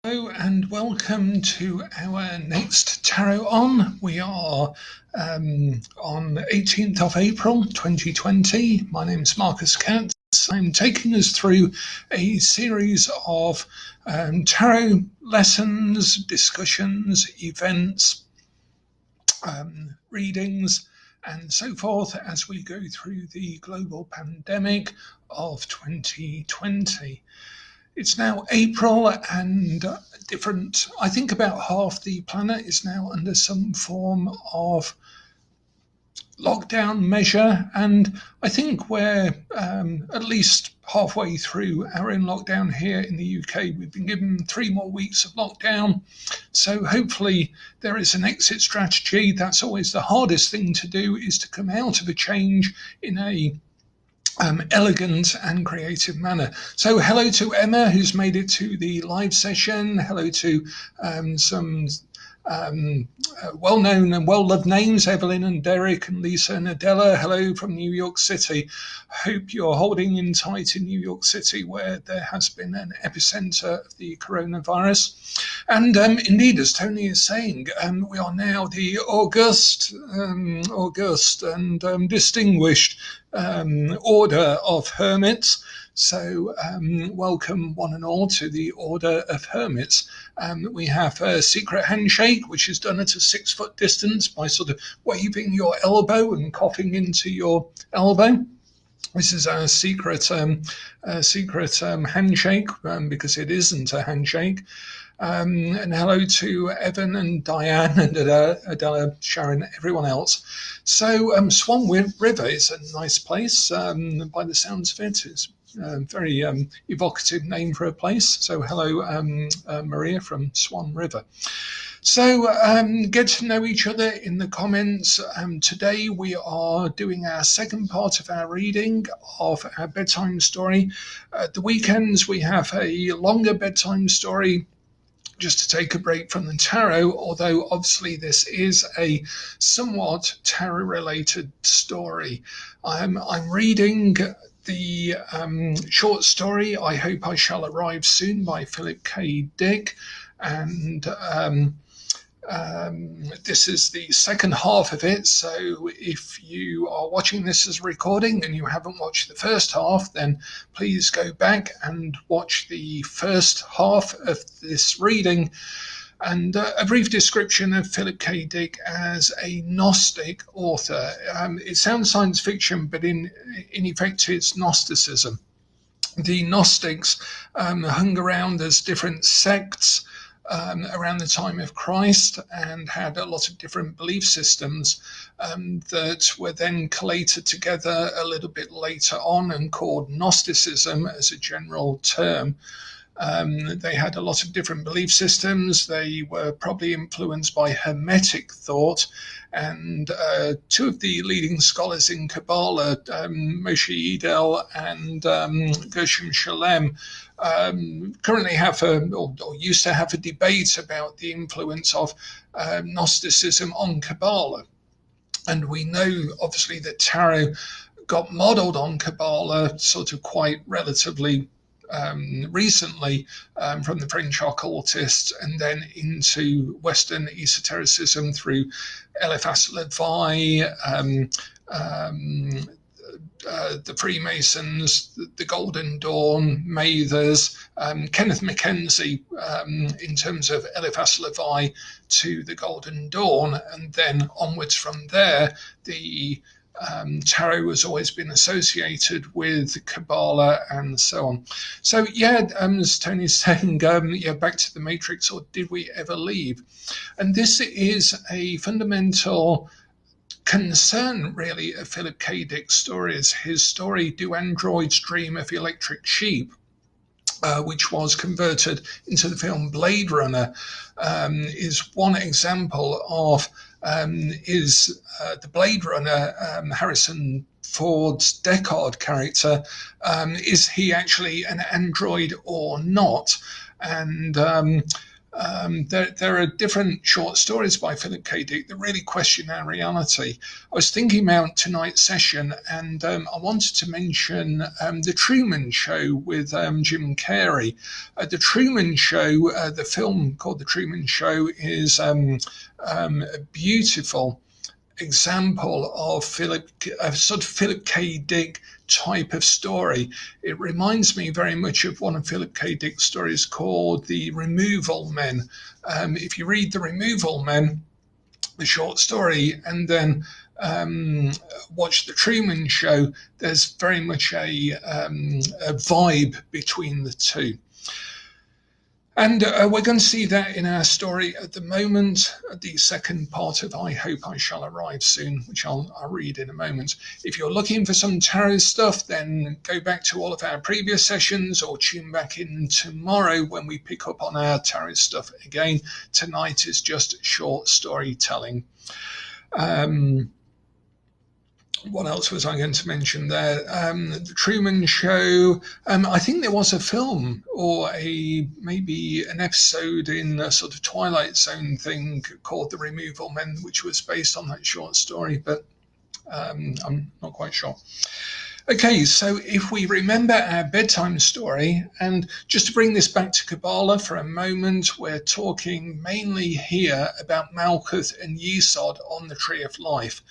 Hello and welcome to our next Tarot On. We are on 18th of April 2020. My name's Marcus Katz. I'm taking us through a series of tarot lessons, discussions, events, readings, and so forth as we go through the global pandemic of 2020. It's now April and I think about half the planet is now under some form of lockdown measure. And I think we're at least halfway through our own lockdown here in the UK. We've been given 3 more weeks of lockdown. So hopefully there is an exit strategy. That's always the hardest thing to do, is to come out of a change in a elegant and creative manner. So hello to Emma, who's made it to the live session. Hello to some well-known and well-loved names, Evelyn and Derek and Lisa and Adela. Hello from New York City. Hope you're holding in tight in New York City, where there has been an epicenter of the coronavirus. And indeed, as Tony is saying, we are now the august and distinguished Order of Hermits. So welcome one and all to the Order of Hermits. We have a secret handshake, which is done at a 6-foot distance by sort of waving your elbow and coughing into your elbow. This is our secret handshake, because it isn't a handshake. And hello to Evan and Diane and Adela, Sharon, everyone else. So Swan River is a nice place, by the sounds of it. It's a very evocative name for a place. So hello, Maria from Swan River. So get to know each other in the comments. Today we are doing our second part of our reading of our bedtime story. At the weekends we have a longer bedtime story, just to take a break from the tarot, although obviously this is a somewhat tarot-related story. I'm reading the short story, I Hope I Shall Arrive Soon, by Philip K. Dick, and this is the second half of it. So if you are watching this as a recording and you haven't watched the first half, then please go back and watch the first half of this reading. And a brief description of Philip K. Dick as a Gnostic author. It sounds science fiction, but in effect it's Gnosticism. The Gnostics hung around as different sects around the time of Christ, and had a lot of different belief systems that were then collated together a little bit later on and called Gnosticism as a general term. They had a lot of different belief systems. They were probably influenced by Hermetic thought, and 2 of the leading scholars in Kabbalah, Moshe Idel and Gershom Shalem, currently have or used to have a debate about the influence of Gnosticism on Kabbalah. And we know, obviously, that tarot got modeled on Kabbalah sort of quite relatively recently, from the French occultists, and then into Western esotericism through Eliphas Levi, the Freemasons, the Golden Dawn, Mathers, Kenneth Mackenzie, in terms of Eliphas Levi to the Golden Dawn, and then onwards from there, the tarot has always been associated with Kabbalah and so on. So as Tony's saying, back to the Matrix, or did we ever leave? And this is a fundamental concern, really, of Philip K. Dick's stories. His story, Do Androids Dream of Electric Sheep, which was converted into the film Blade Runner, is one example of the Blade Runner, Harrison Ford's Deckard character, is he actually an android or not? And There are different short stories by Philip K. Dick that really question our reality. I was thinking about tonight's session, and I wanted to mention The Truman Show with Jim Carrey. The Truman Show, the film called The Truman Show, is a beautiful example of sort of Philip K. Dick type of story. It reminds me very much of one of Philip K. Dick's stories called The Removal Men. If you read The Removal Men, the short story, and then watch The Truman Show, there's very much a vibe between the two. And we're going to see that in our story at the moment, the second part of I Hope I Shall Arrive Soon, which I'll read in a moment. If you're looking for some tarot stuff, then go back to all of our previous sessions or tune back in tomorrow when we pick up on our tarot stuff again. Tonight is just short storytelling. What else was I going to mention there? The Truman Show. I think there was a film or maybe an episode in a sort of Twilight Zone thing called The Removal Men, which was based on that short story, but I'm not quite sure. Okay, so if we remember our bedtime story, and just to bring this back to Kabbalah for a moment, we're talking mainly here about Malkuth and Yesod on the Tree of Life.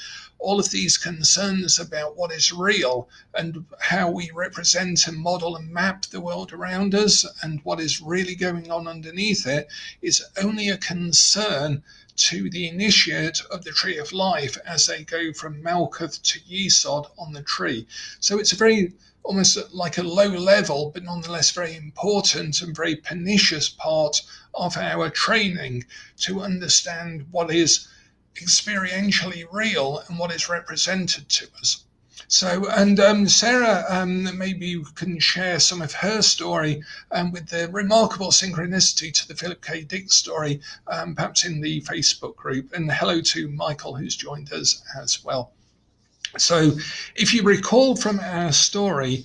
All of these concerns about what is real and how we represent and model and map the world around us and what is really going on underneath it is only a concern to the initiate of the Tree of Life as they go from Malkuth to Yesod on the tree. So it's a very almost like a low level, but nonetheless very important and very pernicious part of our training to understand what is experientially real and what is represented to us. So, and Sarah, maybe you can share some of her story with the remarkable synchronicity to the Philip K. Dick story, perhaps in the Facebook group. And hello to Michael, who's joined us as well. So, if you recall from our story,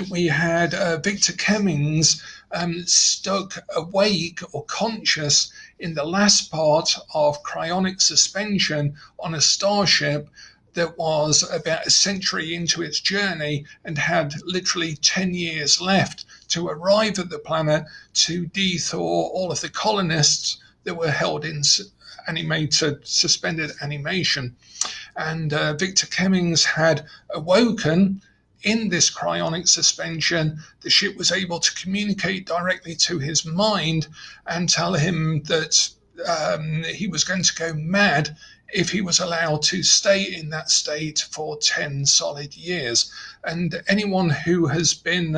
we had Victor Cummings stuck awake or conscious in the last part of cryonic suspension on a starship that was about a century into its journey and had literally 10 years left to arrive at the planet to dethaw all of the colonists that were held in suspended animation. And Victor Cummings had awoken in this cryonic suspension. The ship was able to communicate directly to his mind and tell him that he was going to go mad if he was allowed to stay in that state for 10 solid years. And anyone who has been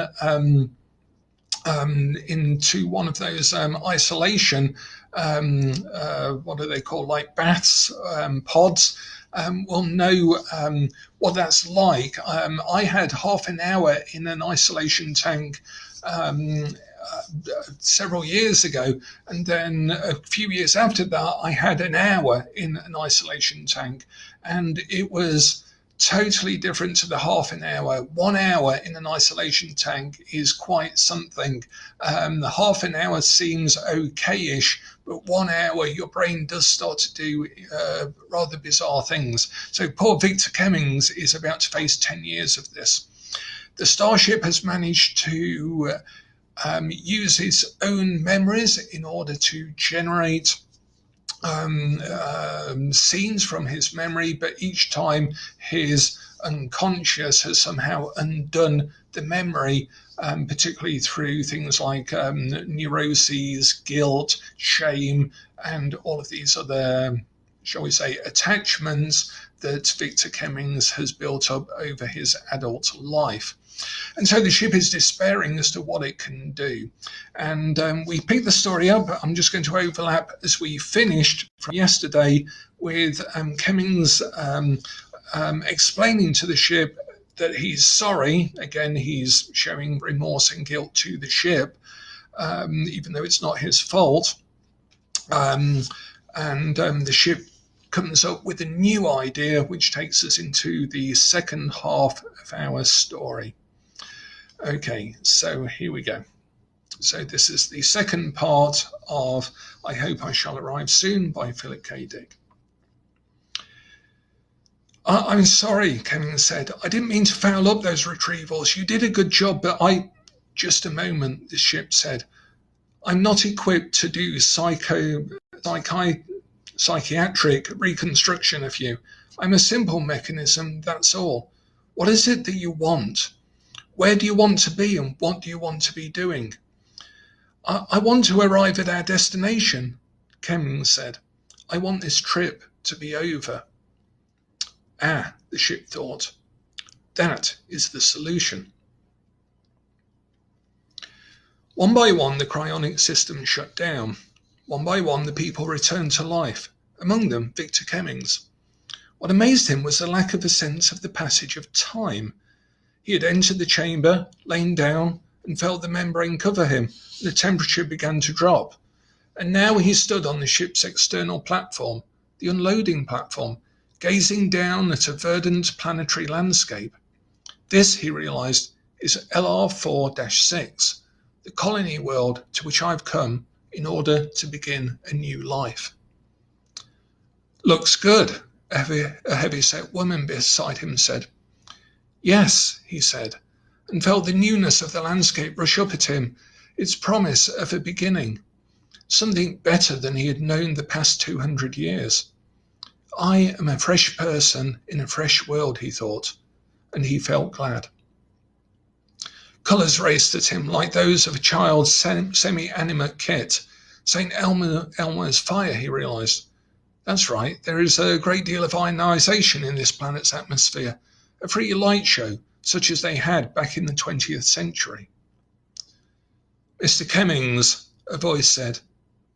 into one of those isolation, what do they call, like baths, pods, will know what that's like. I had half an hour in an isolation tank several years ago, and then a few years after that I had an hour in an isolation tank, and it was totally different to the half an hour. 1 hour in an isolation tank is quite something. The half an hour seems okay-ish, but 1 hour your brain does start to do rather bizarre things. So poor Victor Cummings is about to face 10 years of this. The Starship has managed to use his own memories in order to generate scenes from his memory, but each time his unconscious has somehow undone the memory, particularly through things like neuroses, guilt, shame, and all of these other, shall we say, attachments that Victor Cummings has built up over his adult life. And so the ship is despairing as to what it can do. And we pick the story up. I'm just going to overlap as we finished from yesterday with Cummings explaining to the ship that he's sorry. Again, he's showing remorse and guilt to the ship, even though it's not his fault. And the ship comes up with a new idea, which takes us into the second half of our story. Okay, so here we go. So this is the second part of I Hope I Shall Arrive Soon by Philip K. Dick. I'm sorry, Cummings said. I didn't mean to foul up those retrievals. You did a good job, but Just a moment, the ship said. I'm not equipped to do psychiatric reconstruction of you. I'm a simple mechanism, that's all. What is it that you want? Where do you want to be and what do you want to be doing? I want to arrive at our destination, Cummings said. I want this trip to be over. Ah, the ship thought. That is the solution. One by one, the cryonic system shut down. One by one, the people returned to life, among them Victor Cummings. What amazed him was the lack of a sense of the passage of time. He had entered the chamber, lain down, and felt the membrane cover him. The temperature began to drop. And now he stood on the ship's external platform, the unloading platform, gazing down at a verdant planetary landscape. This, he realized, is LR4-6, the colony world to which I've come in order to begin a new life. Looks good, a heavy-set woman beside him said. Yes, he said, and felt the newness of the landscape rush up at him, its promise of a beginning, something better than he had known the past 200 years. I am a fresh person in a fresh world, he thought, and he felt glad. Colours raced at him like those of a child's semi-animate kit. St. Elmo's fire, he realised. That's right, there is a great deal of ionisation in this planet's atmosphere, a free light show, such as they had back in the 20th century. Mr. Cummings, a voice said.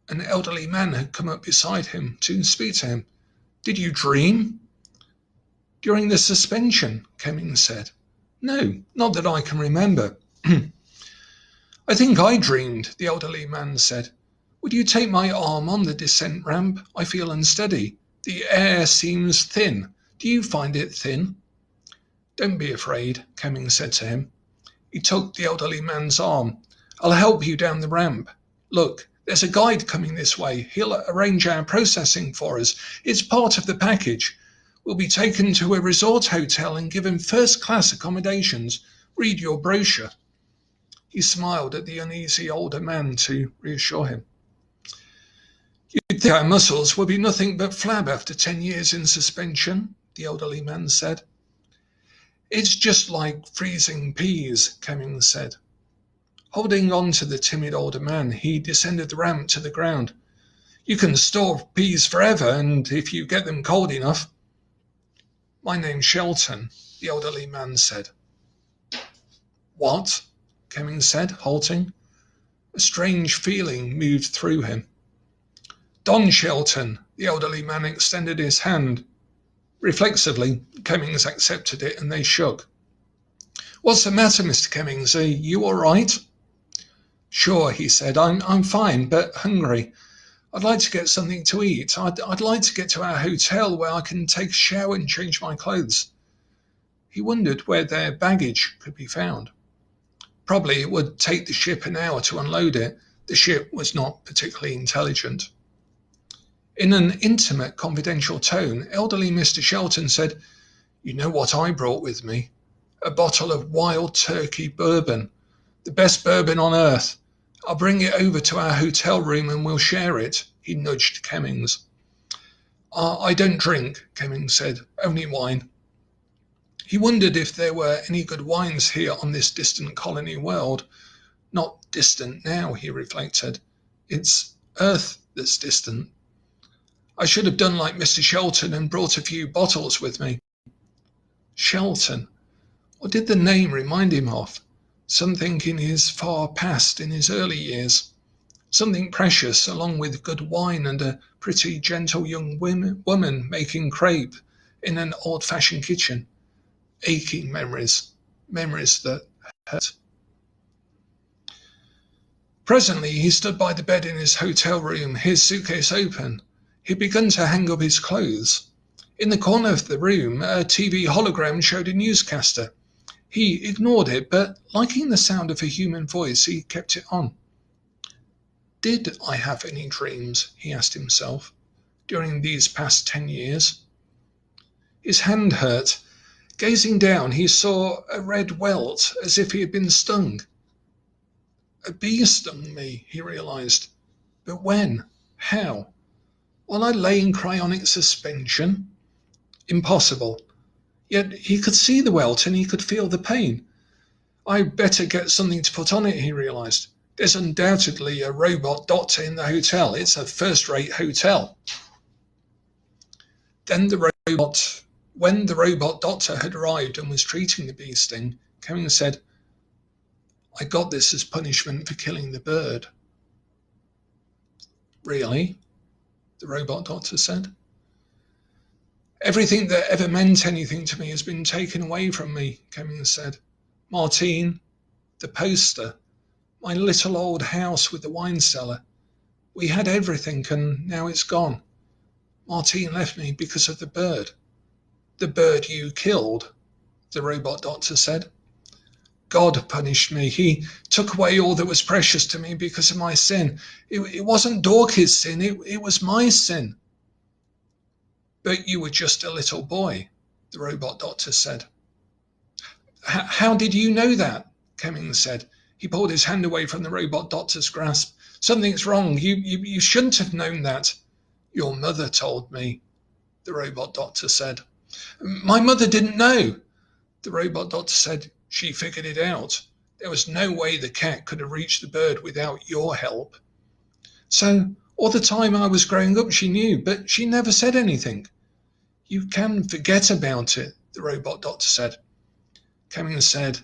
An elderly man had come up beside him to speak to him. Did you dream? During the suspension, Cummings said. No, not that I can remember. I think I dreamed, the elderly man said. Would you take my arm on the descent ramp? I feel unsteady. The air seems thin. Do you find it thin? Don't be afraid, Cummings said to him. He took the elderly man's arm. I'll help you down the ramp. Look, there's a guide coming this way. He'll arrange our processing for us. It's part of the package. We'll be taken to a resort hotel and given first-class accommodations. Read your brochure. He smiled at the uneasy older man to reassure him. You'd think our muscles would be nothing but flab after 10 years in suspension, the elderly man said. It's just like freezing peas, Cummings said. Holding on to the timid older man, he descended the ramp to the ground. You can store peas forever, and if you get them cold enough. My name's Shelton, the elderly man said. What? Cummings said, halting. A strange feeling moved through him. Don Shelton, the elderly man extended his hand. Reflexively, Cummings accepted it and they shook. What's the matter, Mr. Cummings? Are you all right? Sure, he said. I'm fine, but hungry. I'd like to get something to eat. I'd like to get to our hotel where I can take a shower and change my clothes. He wondered where their baggage could be found. Probably it would take the ship an hour to unload it. The ship was not particularly intelligent. In an intimate, confidential tone, elderly Mr. Shelton said, You know what I brought with me? A bottle of wild turkey bourbon. The best bourbon on earth. I'll bring it over to our hotel room and we'll share it, he nudged Cummings. I don't drink, Cummings said, only wine. He wondered if there were any good wines here on this distant colony world. Not distant now, he reflected. It's Earth that's distant. I should have done like Mr. Shelton and brought a few bottles with me. Shelton. What did the name remind him of? Something in his far past, in his early years. Something precious, along with good wine and a pretty, gentle young woman making crepe in an old-fashioned kitchen. Aching memories, memories that hurt. Presently, he stood by the bed in his hotel room, his suitcase open. He had begun to hang up his clothes. In the corner of the room, a TV hologram showed a newscaster. He ignored it, but liking the sound of a human voice, he kept it on. Did I have any dreams, he asked himself, during these past 10 years? His hand hurt. Gazing down, he saw a red welt, as if he had been stung. A bee stung me, he realized. But when? How? While I lay in cryonic suspension? Impossible. Yet he could see the welt and he could feel the pain. I'd better get something to put on it, he realized. There's undoubtedly a robot doctor in the hotel. It's a first-rate hotel. When the robot doctor had arrived and was treating the bee sting, Cummings said, I got this as punishment for killing the bird. Really? The robot doctor said. Everything that ever meant anything to me has been taken away from me, Cummings said. Martine, the poster, my little old house with the wine cellar. We had everything and now it's gone. Martine left me because of the bird. The bird you killed, the robot doctor said. God punished me. He took away all that was precious to me because of my sin. It wasn't Dorky's sin, it was my sin. But you were just a little boy, the robot doctor said. How did you know that? Cummings said. He pulled his hand away from the robot doctor's grasp. Something's wrong. You shouldn't have known that. Your mother told me, the robot doctor said. My mother didn't know, the robot doctor said. She figured it out. There was no way the cat could have reached the bird without your help. So, all the time I was growing up she knew, but she never said anything. You can forget about it, the robot doctor said. Cummings said,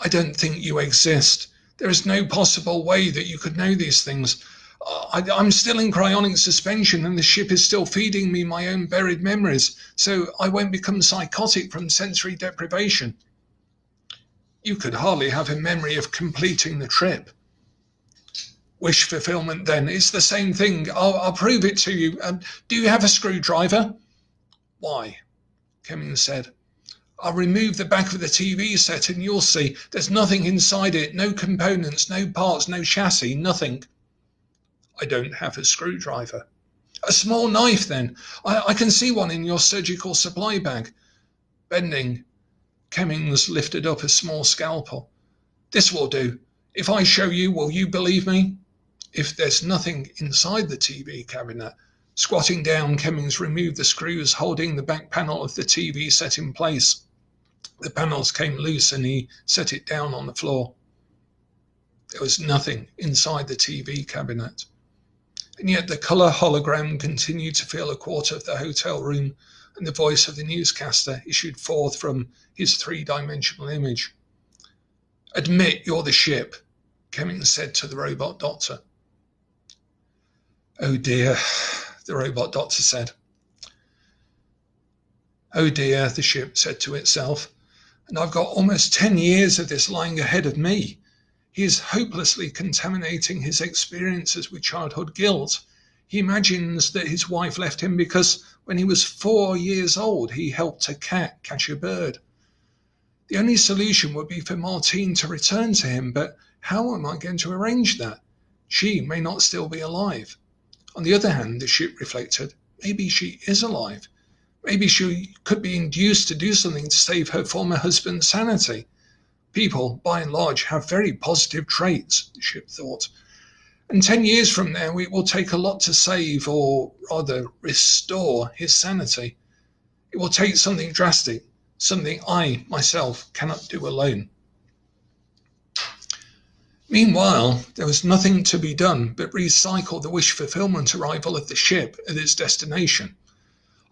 I don't think you exist. There is no possible way that you could know these things. I'm still in cryonic suspension and the ship is still feeding me my own buried memories, so I won't become psychotic from sensory deprivation. You could hardly have a memory of completing the trip. Wish fulfillment, then. It's the same thing. I'll prove it to you. Do you have a screwdriver? Why? Cummings said. I'll remove the back of the TV set and you'll see there's nothing inside it. No components, no parts, no chassis, nothing. I don't have a screwdriver. A small knife, then. I can see one in your surgical supply bag. Bending, Cummings lifted up a small scalpel. This will do. If I show you, will you believe me? If there's nothing inside the TV cabinet. Squatting down, Cummings removed the screws holding the back panel of the TV set in place. The panels came loose and he set it down on the floor. There was nothing inside the TV cabinet. And yet the colour hologram continued to fill a quarter of the hotel room, and the voice of the newscaster issued forth from his three-dimensional image. Admit you're the ship, Cummings said to the robot doctor. Oh dear, the robot doctor said. Oh dear, the ship said to itself, and I've got almost 10 years of this lying ahead of me. He is hopelessly contaminating his experiences with childhood guilt. He imagines that his wife left him because when he was 4 years old, he helped a cat catch a bird. The only solution would be for Martine to return to him, but how am I going to arrange that? She may not still be alive. On the other hand, the ship reflected, maybe she is alive. Maybe she could be induced to do something to save her former husband's sanity. People, by and large, have very positive traits, the ship thought. And 10 years from now, it will take a lot to save, or rather restore, his sanity. It will take something drastic, something I, myself, cannot do alone. Meanwhile, there was nothing to be done but recycle the wish-fulfillment arrival of the ship at its destination.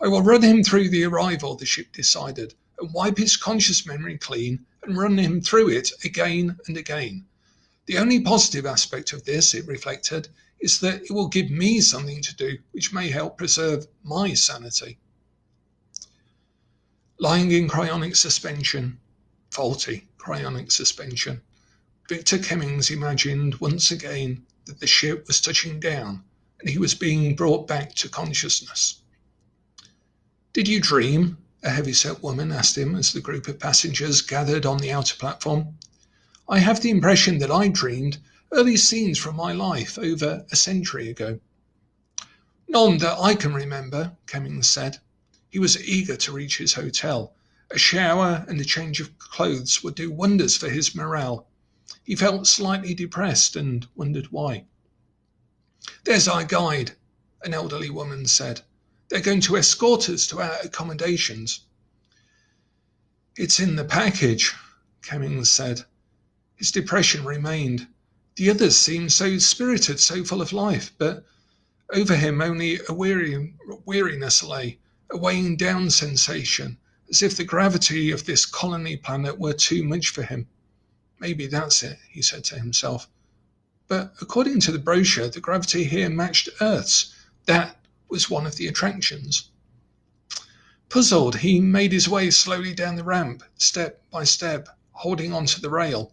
I will run him through the arrival, the ship decided, and wipe his conscious memory clean and run him through it again and again. The only positive aspect of this, it reflected, is that it will give me something to do which may help preserve my sanity. Lying in cryonic suspension, faulty cryonic suspension, Victor Cummings imagined once again that the ship was touching down and he was being brought back to consciousness. Did you dream? A heavy-set woman asked him as the group of passengers gathered on the outer platform. I have the impression that I dreamed Early scenes from my life over a century ago. None that I can remember, Cummings said. He was eager to reach his hotel. A shower and a change of clothes would do wonders for his morale. He felt slightly depressed and wondered why. There's our guide, an elderly woman said. They're going to escort us to our accommodations. It's in the package, Cummings said. His depression remained. The others seemed so spirited, so full of life, but over him only a weariness lay, a weighing down sensation, as if the gravity of this colony planet were too much for him. Maybe that's it, he said to himself. But according to the brochure, the gravity here matched Earth's. That was one of the attractions. Puzzled, he made his way slowly down the ramp, step by step, holding onto the rail.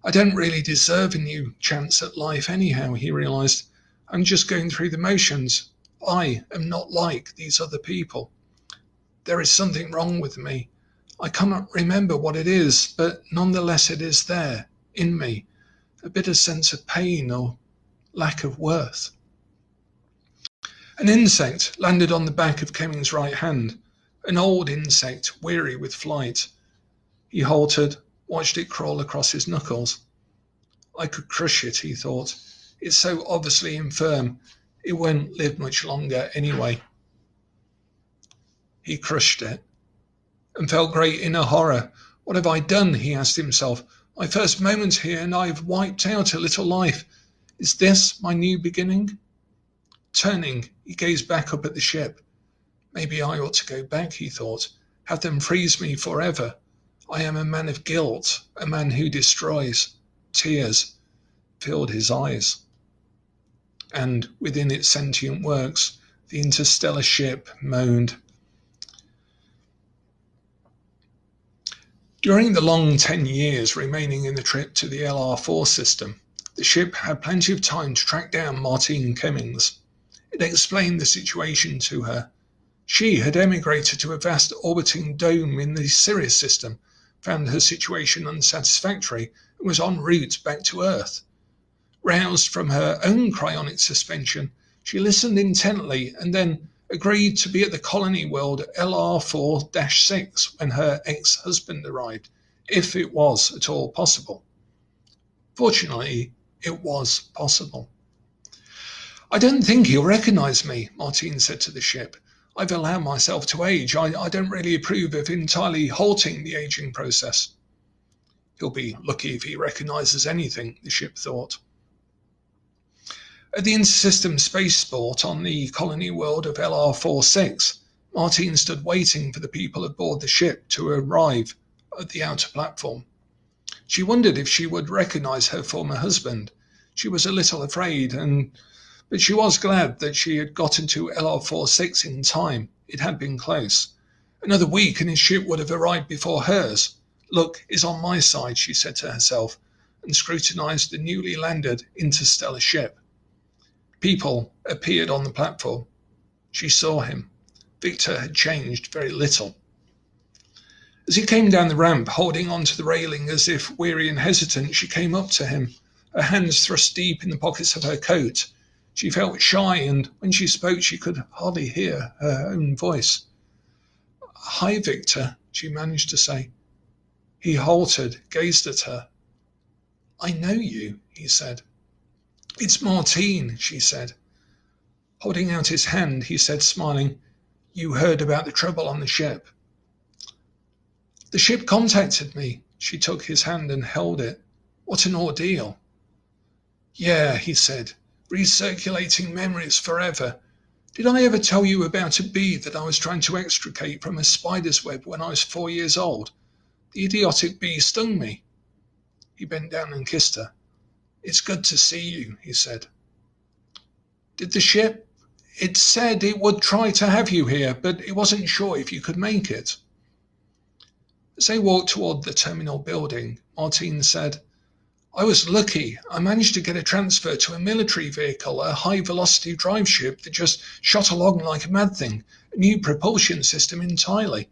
I don't really deserve a new chance at life anyhow, he realized. I'm just going through the motions. I am not like these other people. There is something wrong with me. I cannot remember what it is, but nonetheless it is there, in me, a bitter sense of pain or lack of worth. An insect landed on the back of Cummings' right hand, an old insect, weary with flight. He halted, watched it crawl across his knuckles. I could crush it, he thought. It's so obviously infirm, it won't live much longer anyway. He crushed it and felt great inner horror. What have I done, he asked himself. My first moment here and I've wiped out a little life. Is this my new beginning? Turning, he gazed back up at the ship. Maybe I ought to go back, he thought. Have them freeze me forever. I am a man of guilt, a man who destroys. Tears filled his eyes. And within its sentient works, the interstellar ship moaned. During the long 10 years remaining in the trip to the LR4 system, the ship had plenty of time to track down Martine Cummings. It explained the situation to her. She had emigrated to a vast orbiting dome in the Sirius system, found her situation unsatisfactory, and was en route back to Earth. Roused from her own cryonic suspension, she listened intently and then agreed to be at the colony world LR4-6 when her ex-husband arrived, if it was at all possible. Fortunately, it was possible. I don't think he'll recognize me, Martine said to the ship. I've allowed myself to age. I don't really approve of entirely halting the aging process. He'll be lucky if he recognizes anything, the ship thought. At the intersystem spaceport on the colony world of LR46, Martine stood waiting for the people aboard the ship to arrive at the outer platform. She wondered if she would recognize her former husband. She was a little afraid, but she was glad that she had gotten to LR46 in time. It had been close. Another week and his ship would have arrived before hers. Luck is on my side, she said to herself, and scrutinized the newly landed interstellar ship. People appeared on the platform. She saw him. Victor had changed very little. As he came down the ramp, holding onto the railing as if weary and hesitant, she came up to him, her hands thrust deep in the pockets of her coat. She felt shy, and when she spoke, she could hardly hear her own voice. Hi, Victor, she managed to say. He halted, gazed at her. I know you, he said. It's Martine, she said. Holding out his hand, he said, smiling, You heard about the trouble on the ship. The ship contacted me. She took his hand and held it. What an ordeal. Yeah, he said, recirculating memories forever. Did I ever tell you about a bee that I was trying to extricate from a spider's web when I was 4 years old? The idiotic bee stung me. He bent down and kissed her. It's good to see you, he said. Did the ship? It said it would try to have you here, but it wasn't sure if you could make it. As they walked toward the terminal building, Martine said, I was lucky. I managed to get a transfer to a military vehicle, a high-velocity drive ship that just shot along like a mad thing, a new propulsion system entirely.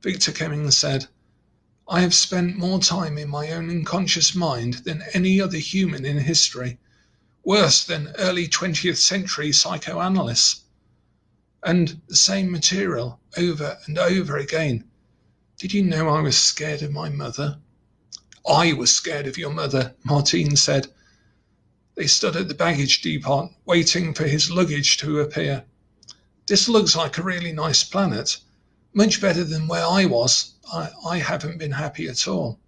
Victor Cummings said, I have spent more time in my own unconscious mind than any other human in history, worse than early 20th century psychoanalysts. And the same material over and over again. Did you know I was scared of my mother? I was scared of your mother, Martine said. They stood at the baggage depot, waiting for his luggage to appear. This looks like a really nice planet. Much better than where I was. I haven't been happy at all.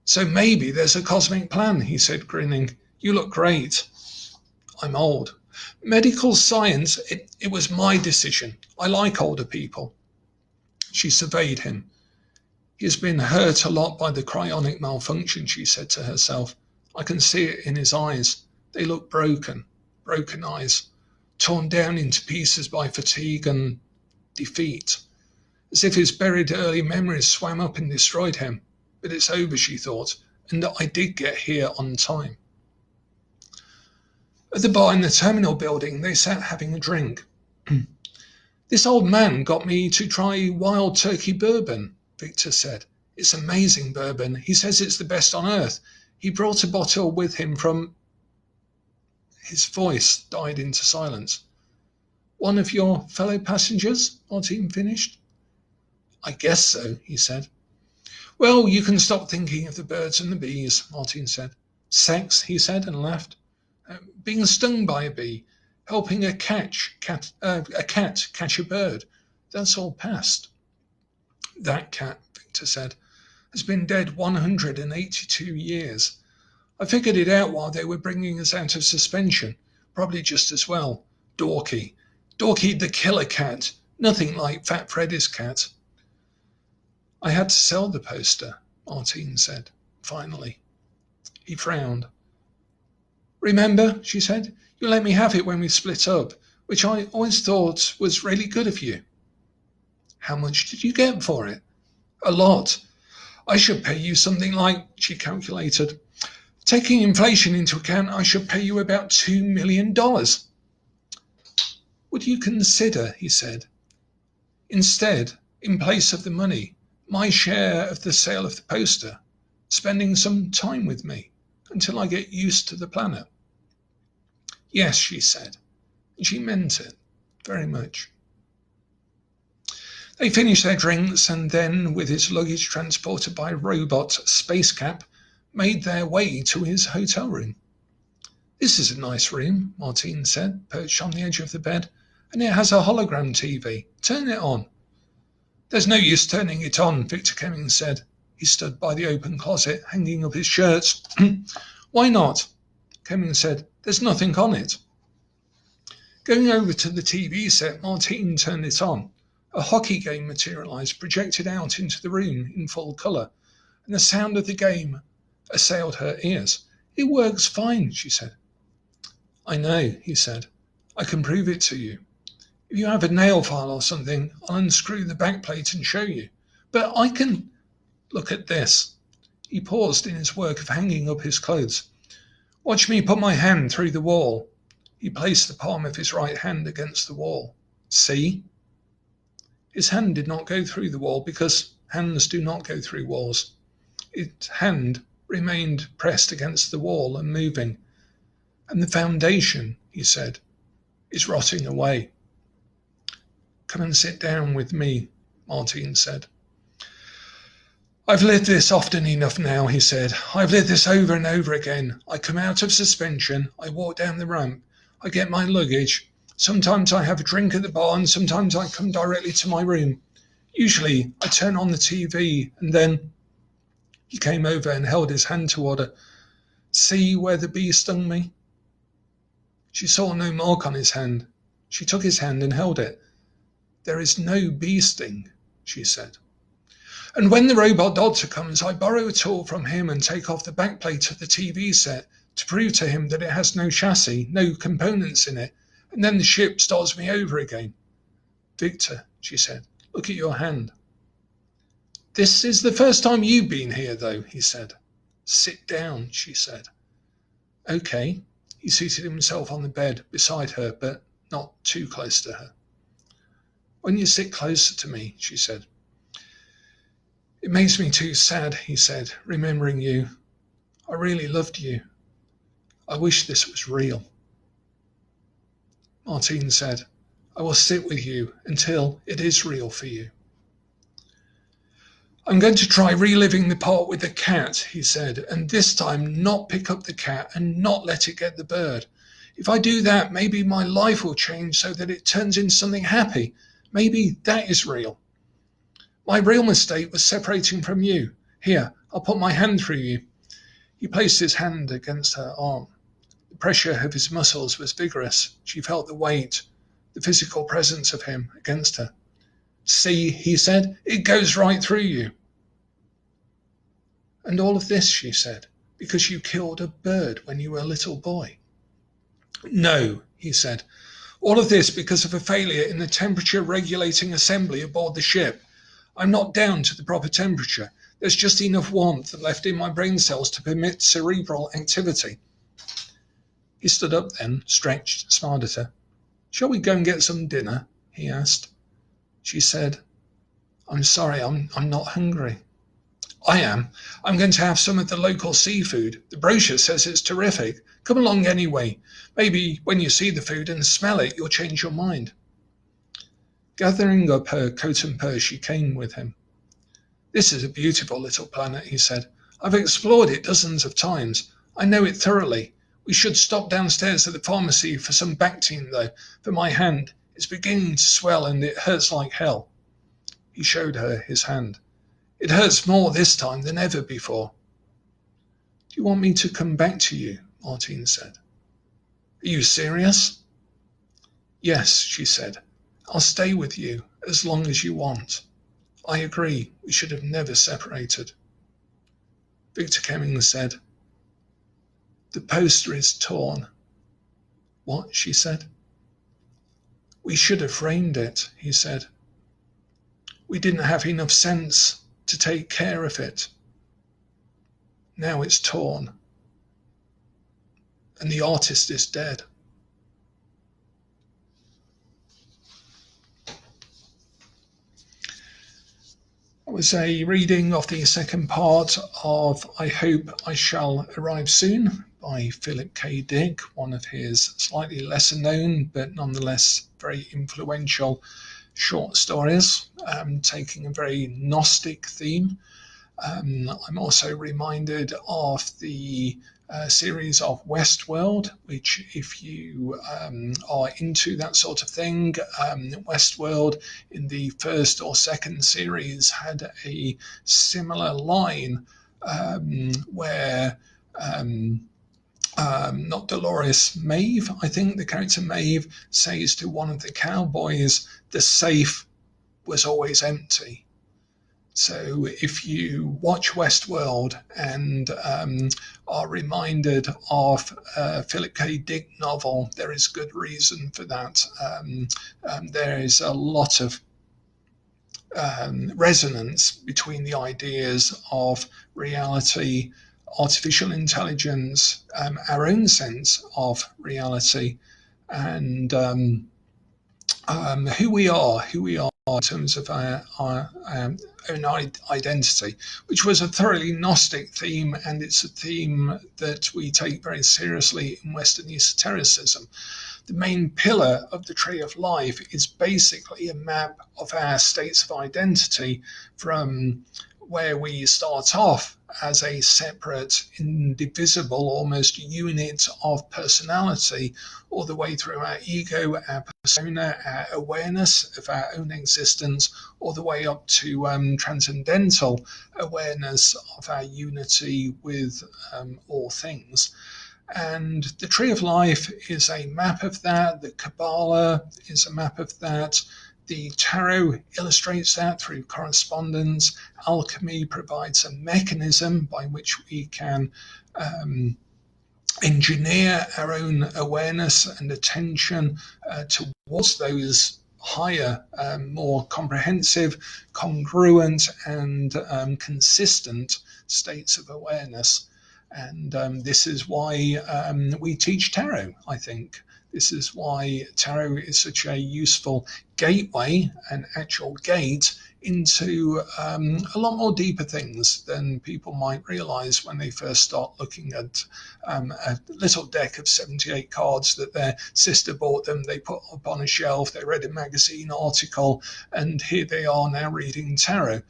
So maybe there's a cosmic plan, he said, grinning. You look great. I'm old. Medical science, it was my decision. I like older people. She surveyed him. He has been hurt a lot by the cryonic malfunction, she said to herself. I can see it in his eyes. They look broken, broken eyes, torn down into pieces by fatigue and defeat, as if his buried early memories swam up and destroyed him. But it's over, she thought, and I did get here on time. At the bar in the terminal building, they sat having a drink. This old man got me to try wild turkey bourbon, Victor said. It's amazing bourbon. He says it's the best on earth. He brought a bottle with him from... His voice died into silence. One of your fellow passengers? Martine finished. I guess so, he said. Well, you can stop thinking of the birds and the bees, Martine said. Sex, he said, and laughed. Being stung by a bee, helping a cat catch a bird. That's all past. That cat, Victor said, has been dead 182 years. I figured it out while they were bringing us out of suspension. Probably just as well. Dorky. Dorky the killer cat. Nothing like Fat Freddy's cat. I had to sell the poster, Martine said, finally. He frowned. Remember, she said, you let me have it when we split up, which I always thought was really good of you. How much did you get for it? A lot. I should pay you something like, she calculated. Taking inflation into account, I should pay you about $2 million. Would you consider, he said, instead, in place of the money, my share of the sale of the poster, spending some time with me until I get used to the planet? Yes, she said, and she meant it very much. They finished their drinks and then, with his luggage transported by robot space cap, made their way to his hotel room. This is a nice room, Martine said, perched on the edge of the bed, and it has a hologram TV. Turn it on. There's no use turning it on, Victor Cummings said. He stood by the open closet, hanging up his shirts. Why not? Cummings said. There's nothing on it. Going over to the TV set, Martine turned it on. A hockey game materialized, projected out into the room in full colour, and the sound of the game assailed her ears. It works fine, she said. I know, he said. I can prove it to you. If you have a nail file or something, I'll unscrew the backplate and show you. But I can... Look at this. He paused in his work of hanging up his clothes. Watch me put my hand through the wall. He placed the palm of his right hand against the wall. See? His hand did not go through the wall because hands do not go through walls. His hand remained pressed against the wall and moving. And the foundation, he said, is rotting away. Come and sit down with me, Martine said. I've lived this often enough now, he said. I've lived this over and over again. I come out of suspension, I walk down the ramp, I get my luggage. Sometimes I have a drink at the bar and sometimes I come directly to my room. Usually I turn on the TV and then... He came over and held his hand toward her. See where the bee stung me? She saw no mark on his hand. She took his hand and held it. There is no bee sting, she said. And when the robot doctor comes, I borrow a tool from him and take off the backplate of the TV set to prove to him that it has no chassis, no components in it, and then the ship starts me over again. Victor, she said, look at your hand. This is the first time you've been here, though, he said. Sit down, she said. Okay. He seated himself on the bed beside her, but not too close to her. When you sit closer to me, she said. It makes me too sad, he said, remembering you. I really loved you. I wish this was real. Martine said, I will sit with you until it is real for you. I'm going to try reliving the part with the cat, he said, and this time not pick up the cat and not let it get the bird. If I do that, maybe my life will change so that it turns into something happy. Maybe that is real. My real mistake was separating from you. Here, I'll put my hand through you. He placed his hand against her arm. The pressure of his muscles was vigorous. She felt the weight, the physical presence of him against her. See, he said, it goes right through you. And all of this, she said, because you killed a bird when you were a little boy. No, he said, all of this because of a failure in the temperature regulating assembly aboard the ship. I'm not down to the proper temperature. There's just enough warmth left in my brain cells to permit cerebral activity. He stood up then, stretched, smiled at her. Shall we go and get some dinner? He asked. She said, I'm sorry, I'm not hungry. I am. I'm going to have some of the local seafood. The brochure says it's terrific. Come along anyway. Maybe when you see the food and smell it, you'll change your mind. Gathering up her coat and purse, she came with him. This is a beautiful little planet, he said. I've explored it dozens of times. I know it thoroughly. We should stop downstairs at the pharmacy for some Bactine, though, for my hand. It's beginning to swell and it hurts like hell. He showed her his hand. It hurts more this time than ever before. Do you want me to come back to you? Martine said. Are you serious? Yes, she said. I'll stay with you as long as you want. I agree, we should have never separated. Victor Cummings said, the poster is torn. What? She said. We should have framed it, he said. We didn't have enough sense to take care of it. Now it's torn. And the artist is dead. That was a reading of the second part of I Hope I Shall Arrive Soon by Philip K. Dick, one of his slightly lesser known but nonetheless very influential short stories, taking a very Gnostic theme. I'm also reminded of the series of Westworld, which if you are into that sort of thing, Westworld in the first or second series had a similar line where not Dolores, Maeve, I think the character Maeve says to one of the cowboys, the safe was always empty. So if you watch Westworld and are reminded of a Philip K. Dick novel, there is good reason for that. There is a lot of resonance between the ideas of reality, artificial intelligence, our own sense of reality, and who we are in terms of our own identity, which was a thoroughly Gnostic theme, and it's a theme that we take very seriously in Western esotericism. The main pillar of the Tree of Life is basically a map of our states of identity from where we start off as a separate, indivisible, almost unit of personality, all the way through our ego, our persona, our awareness of our own existence, all the way up to transcendental awareness of our unity with all things. And the Tree of Life is a map of that. The Kabbalah is a map of that. The tarot illustrates that through correspondence. Alchemy provides a mechanism by which we can engineer our own awareness and attention towards those higher, more comprehensive, congruent, and consistent states of awareness. And this is why we teach tarot, I think. This is why tarot is such a useful gateway, an actual gate into a lot more deeper things than people might realize when they first start looking at a little deck of 78 cards that their sister bought them. They put up on a shelf, they read a magazine article, and here they are now reading tarot.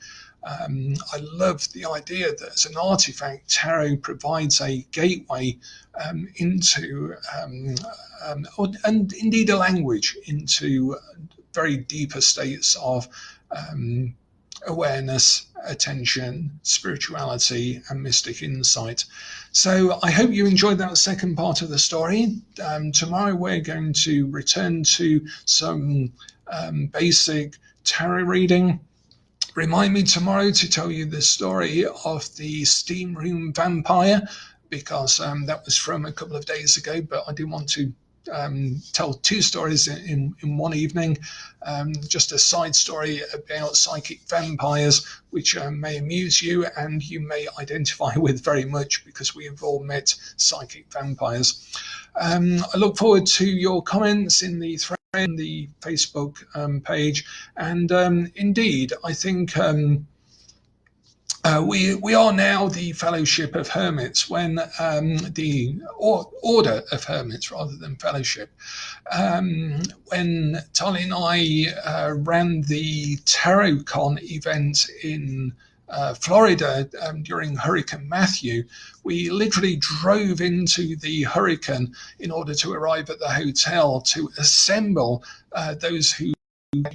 I love the idea that as an artifact, tarot provides a gateway into, and indeed a language, into very deeper states of awareness, attention, spirituality, and mystic insight. So I hope you enjoyed that second part of the story. Tomorrow we're going to return to some basic tarot reading. Remind me tomorrow to tell you the story of the steam room vampire, because that was from a couple of days ago, but I didn't want to tell two stories in one evening. Just a side story about psychic vampires, which may amuse you and you may identify with very much, because we have all met psychic vampires. I look forward to your comments in the thread, in the Facebook page, and indeed, I think we are now the Fellowship of Hermits, when the Order of Hermits rather than Fellowship. When Tali and I ran the TarotCon event in Florida during Hurricane Matthew, we literally drove into the hurricane in order to arrive at the hotel to assemble those who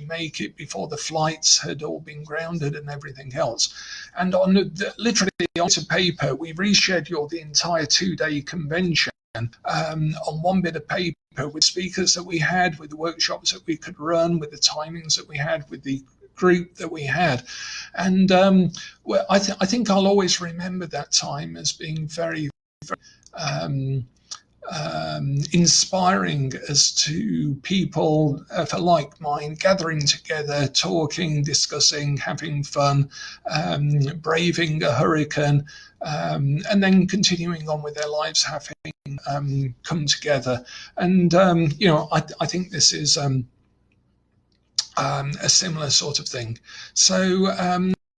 make it before the flights had all been grounded and everything else. And on literally on paper, we rescheduled the entire 2-day convention on one bit of paper, with speakers that we had, with the workshops that we could run, with the timings that we had, with the group that we had. And well, I think I'll always remember that time as being very, very inspiring as to people of a like mind gathering together, talking, discussing, having fun, braving a hurricane, and then continuing on with their lives, having come together. And I think this is a similar sort of thing. So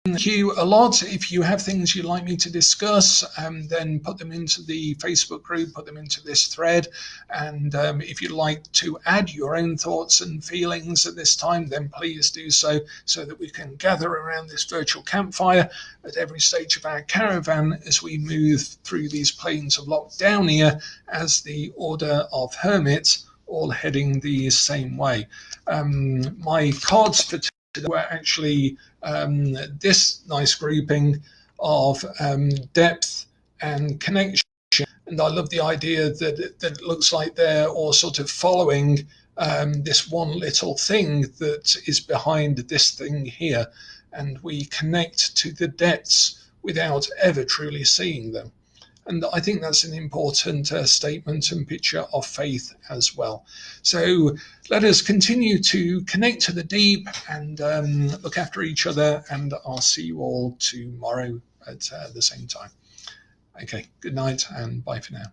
thank you a lot. If you have things you'd like me to discuss, then put them into the Facebook group, put them into this thread. And if you'd like to add your own thoughts and feelings at this time, then please do so that we can gather around this virtual campfire at every stage of our caravan as we move through these plains of lockdown here as the Order of Hermits, all heading the same way. My cards for today were actually this nice grouping of depth and connection, and I love the idea that it looks like they're all sort of following this one little thing that is behind this thing here, and we connect to the depths without ever truly seeing them. And I think that's an important statement and picture of faith as well. So let us continue to connect to the deep and look after each other. And I'll see you all tomorrow at the same time. Okay, good night and bye for now.